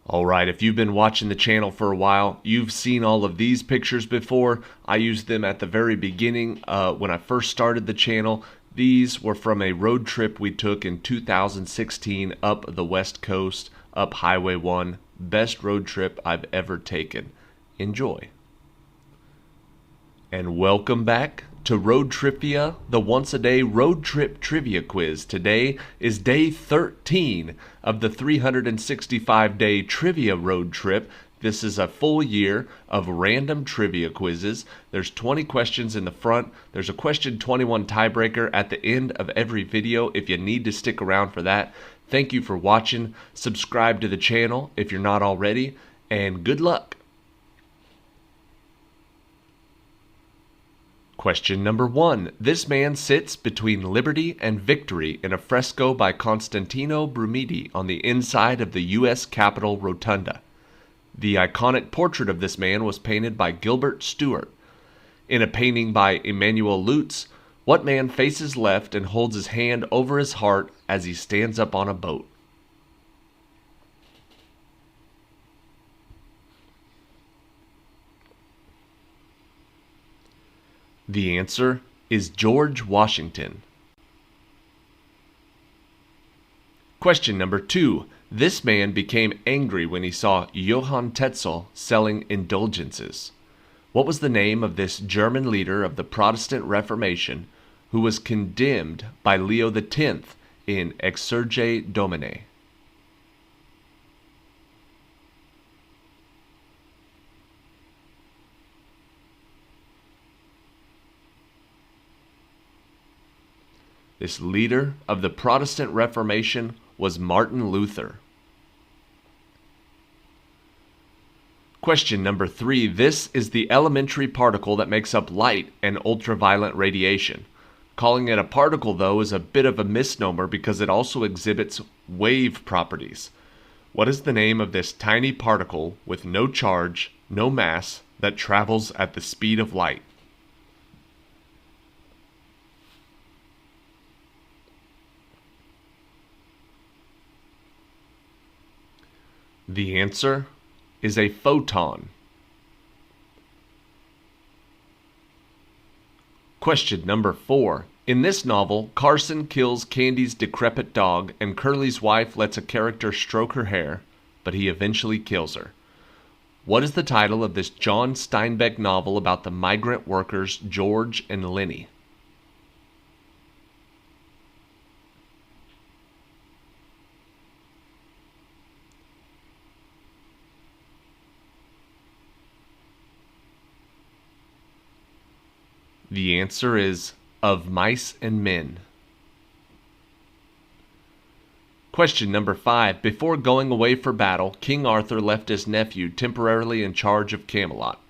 Alright, if you've been watching the channel for a while, you've seen all of these pictures before. I used them at the very beginning when I first started the channel. These were from a road trip we took in 2016 up the West Coast, up Highway 1. Best road trip I've ever taken. Enjoy. And welcome back to Road Tripvia, the once-a-day road trip trivia quiz. Today is day 13 of the 365-day trivia road trip. This is a full year of random trivia quizzes. There's 20 questions in the front. There's a question 21 tiebreaker at the end of every video if you need to stick around for that. Thank you for watching. Subscribe to the channel if you're not already, and good luck. Question number 1. This man sits between liberty and victory in a fresco by Constantino Brumidi on the inside of the U.S. Capitol Rotunda. The iconic portrait of this man was painted by Gilbert Stuart. In a painting by Emmanuel Lutz, what man faces left and holds his hand over his heart as he stands up on a boat? The answer is George Washington. Question number 2. This man became angry when he saw Johann Tetzel selling indulgences. What was the name of this German leader of the Protestant Reformation who was condemned by Leo X in Exsurge Domine? This leader of the Protestant Reformation was Martin Luther. Question number 3. This is the elementary particle that makes up light and ultraviolet radiation. Calling it a particle, though, is a bit of a misnomer because it also exhibits wave properties. What is the name of this tiny particle with no charge, no mass, that travels at the speed of light? The answer is a photon. Question number 4. In this novel, Carson kills Candy's decrepit dog and Curly's wife lets a character stroke her hair, but he eventually kills her. What is the title of this John Steinbeck novel about the migrant workers George and Lenny? The answer is Of Mice and Men. Question number 5. Before going away for battle, King Arthur left his nephew temporarily in charge of Camelot.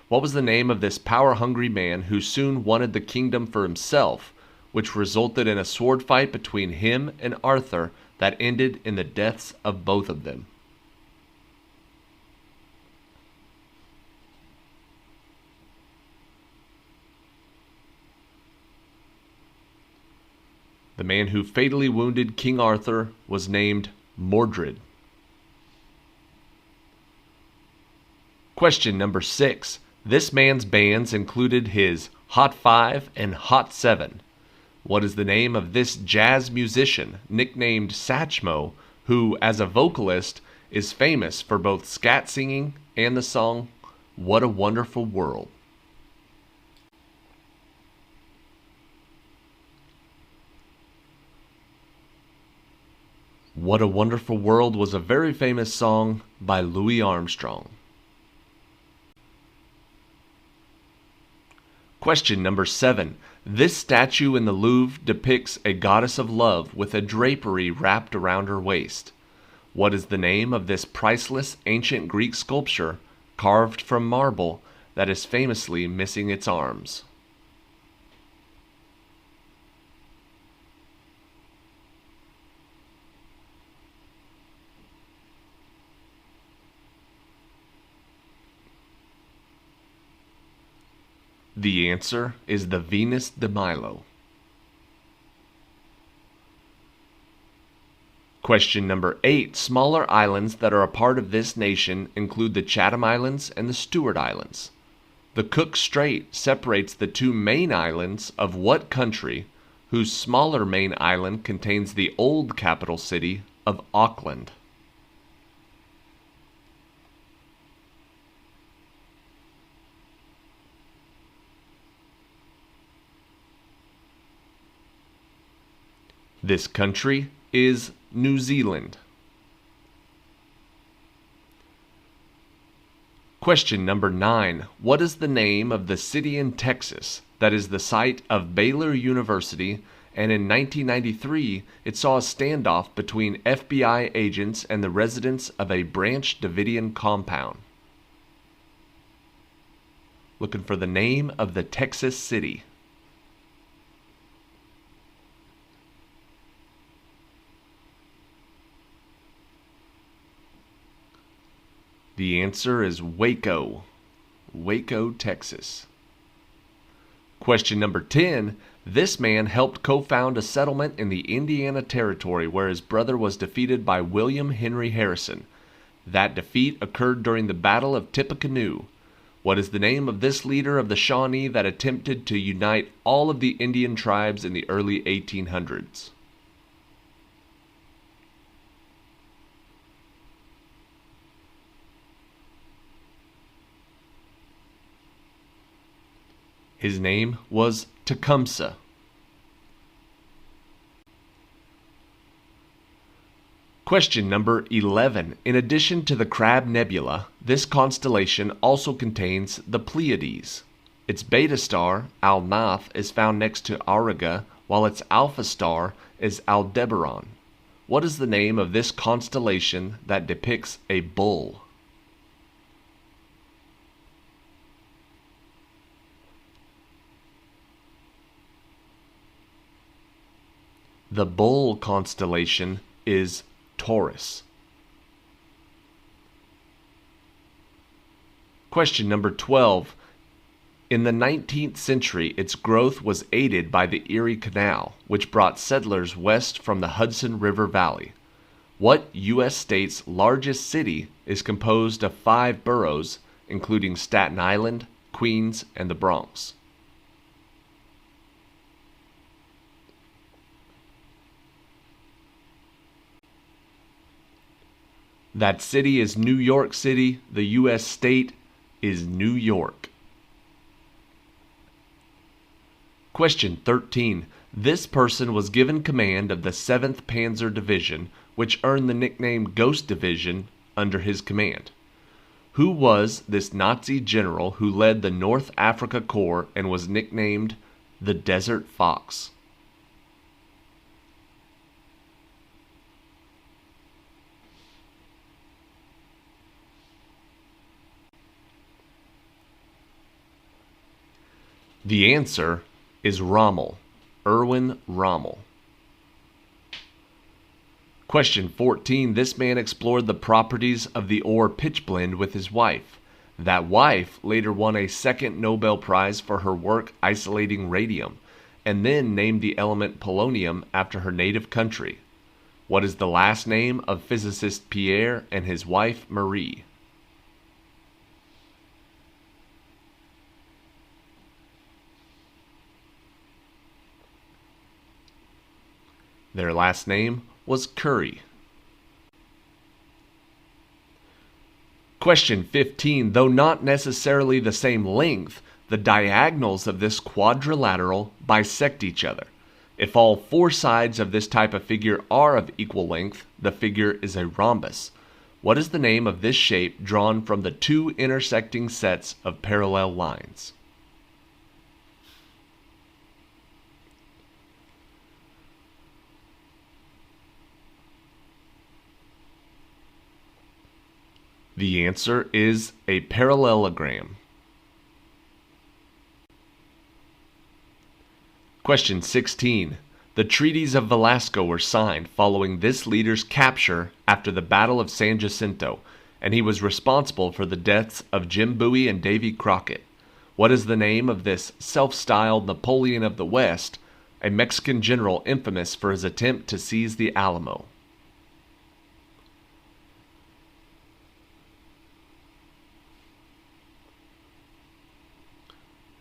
What was the name of this power-hungry man who soon wanted the kingdom for himself, which resulted in a sword fight between him and Arthur that ended in the deaths of both of them? The man who fatally wounded King Arthur was named Mordred. Question number 6. This man's bands included his Hot 5 and Hot 7. What is the name of this jazz musician, nicknamed Satchmo, who, as a vocalist, is famous for both scat singing and the song What a Wonderful World? What a Wonderful World was a very famous song by Louis Armstrong. Question number 7. This statue in the Louvre depicts a goddess of love with a drapery wrapped around her waist. What is the name of this priceless ancient Greek sculpture carved from marble that is famously missing its arms? The answer is the Venus de Milo. Question number 8. Smaller islands that are a part of this nation include the Chatham Islands and the Stewart Islands. The Cook Strait separates the two main islands of what country, whose smaller main island contains the old capital city of Auckland? This country is New Zealand. Question number 9. What is the name of the city in Texas that is the site of Baylor University, and in 1993 it saw a standoff between FBI agents and the residents of a Branch Davidian compound? Looking for the name of the Texas city. The answer is Waco. Waco, Texas. Question number 10. This man helped co-found a settlement in the Indiana Territory where his brother was defeated by William Henry Harrison. That defeat occurred during the Battle of Tippecanoe. What is the name of this leader of the Shawnee that attempted to unite all of the Indian tribes in the early 1800s? His name was Tecumseh. Question number 11. In addition to the Crab Nebula, this constellation also contains the Pleiades. Its beta star, Alnath, is found next to Auriga, while its alpha star is Aldebaran. What is the name of this constellation that depicts a bull? The bull constellation is Taurus. Question number 12. In the 19th century, its growth was aided by the Erie Canal, which brought settlers west from the Hudson River Valley. What U.S. state's largest city is composed of 5 boroughs, including Staten Island, Queens, and the Bronx? That city is New York City. The U.S. state is New York. Question 13. This person was given command of the 7th Panzer Division, which earned the nickname Ghost Division under his command. Who was this Nazi general who led the North Africa Corps and was nicknamed the Desert Fox? The answer is Rommel, Erwin Rommel. Question 14. This man explored the properties of the ore pitchblende with his wife. That wife later won a second Nobel Prize for her work isolating radium, and then named the element polonium after her native country. What is the last name of physicist Pierre and his wife Marie? Their last name was Curie. Question 15. Though not necessarily the same length, the diagonals of this quadrilateral bisect each other. If all 4 sides of this type of figure are of equal length, the figure is a rhombus. What is the name of this shape drawn from the 2 intersecting sets of parallel lines? The answer is a parallelogram. Question 16. The treaties of Velasco were signed following this leader's capture after the Battle of San Jacinto, and he was responsible for the deaths of Jim Bowie and Davy Crockett. What is the name of this self-styled Napoleon of the West, a Mexican general infamous for his attempt to seize the Alamo?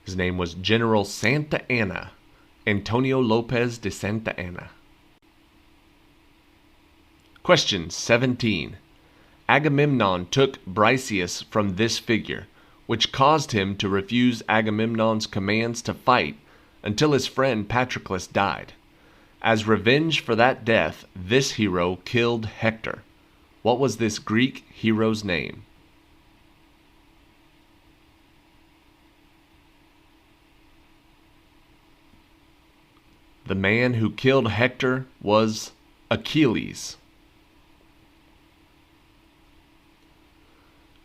His name was General Santa Anna, Antonio Lopez de Santa Anna. Question 17. Agamemnon took Briseis from this figure, which caused him to refuse Agamemnon's commands to fight until his friend Patroclus died. As revenge for that death, this hero killed Hector. What was this Greek hero's name? The man who killed Hector was Achilles.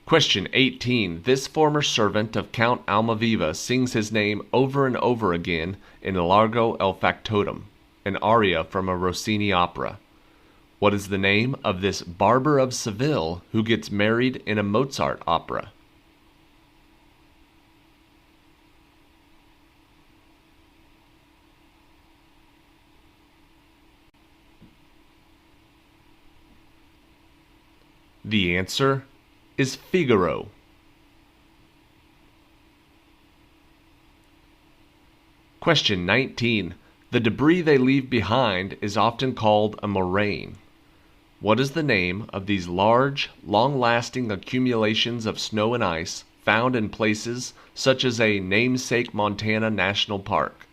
Question 18. This former servant of Count Almaviva sings his name over and over again in Largo el Factotum, an aria from a Rossini opera. What is the name of this barber of Seville who gets married in a Mozart opera? The answer is Figaro. Question 19. The debris they leave behind is often called a moraine. What is the name of these large, long-lasting accumulations of snow and ice found in places such as a namesake Montana National Park?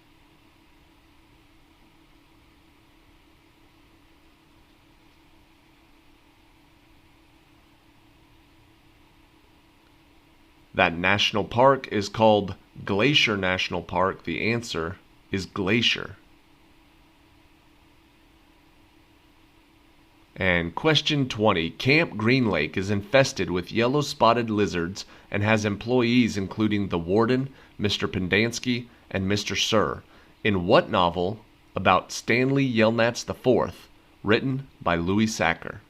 That national park is called Glacier National Park. The answer is Glacier. And question 20. Camp Green Lake is infested with yellow-spotted lizards and has employees including the warden, Mr. Pendanski, and Mr. Sir. In what novel about Stanley Yelnats IV, written by Louis Sachar?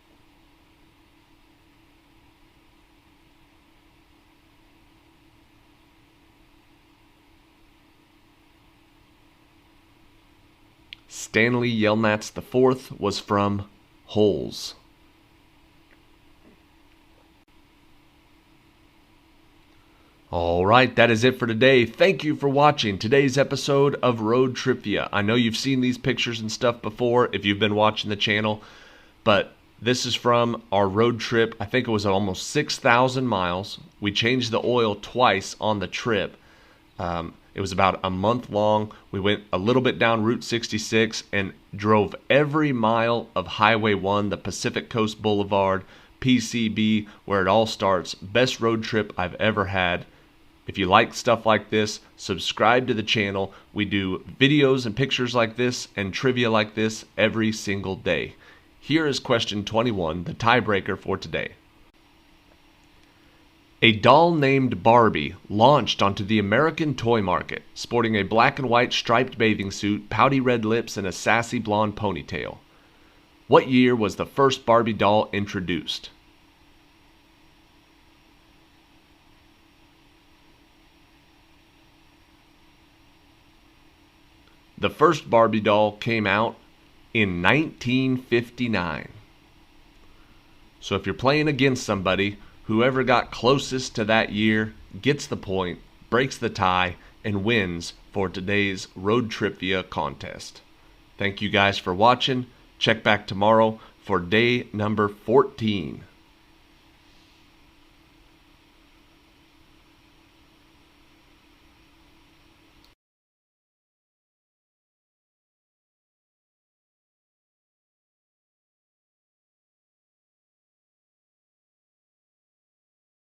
Stanley Yelnats IV was from Holes. Alright, that is it for today. Thank you for watching today's episode of Road Tripvia. I know you've seen these pictures and stuff before if you've been watching the channel, but this is from our road trip. I think it was almost 6,000 miles. We changed the oil twice on the trip. It was about a month long. We went a little bit down Route 66 and drove every mile of Highway 1, the Pacific Coast Boulevard, PCB, where it all starts. Best road trip I've ever had. If you like stuff like this, subscribe to the channel. We do videos and pictures like this and trivia like this every single day. Here is question 21, the tiebreaker for today. A doll named Barbie launched onto the American toy market, sporting a black and white striped bathing suit, pouty red lips, and a sassy blonde ponytail. What year was the first Barbie doll introduced? The first Barbie doll came out in 1959. So if you're playing against somebody, whoever got closest to that year gets the point, breaks the tie, and wins for today's Road Tripvia contest. Thank you guys for watching. Check back tomorrow for day number 14.